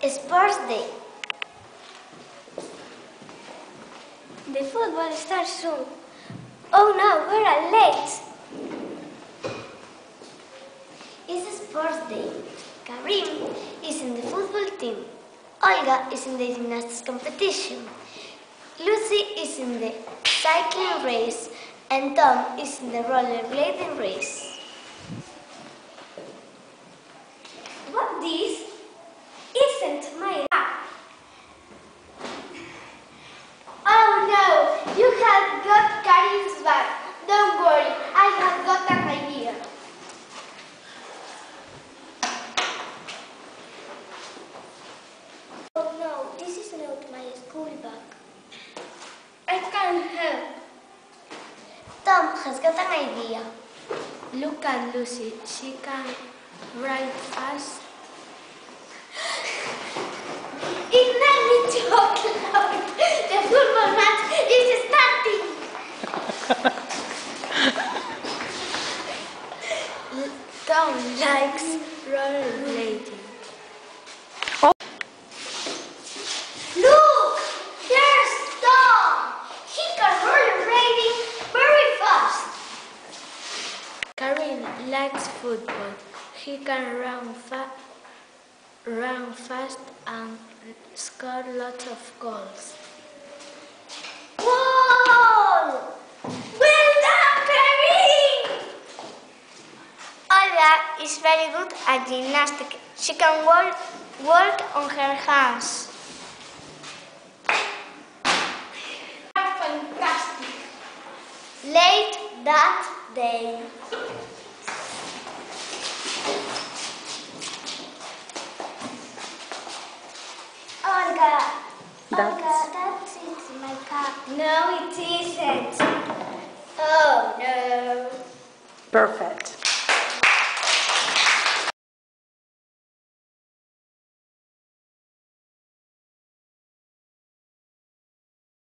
Sports Day. The football starts soon. Oh no, we're late. It's Sports Day. Karim is in the football team. Olga is in the gymnastics competition. Lucy is in the cycling race. And Tom is in the rollerblading race. But this isn't my lap. Oh no, you have got Karim's bag. Don't worry, I have got an idea. Oh no, this is not my school bag. I can't help. Tom has got an idea. Look at Lucy. She can ride fast. It's not me talk loud. The football match is starting. Tom likes rollerblading. Look! There's Tom! He can rollerblading very fast. Karim likes football. He can run fast and score lots of goals. Whoa! Well done, Karim! Olga is very good at gymnastics. She can walk on her hands. Fantastic! Late that day. Olga, that's it, my car. No, it isn't. Oh, no. Perfect.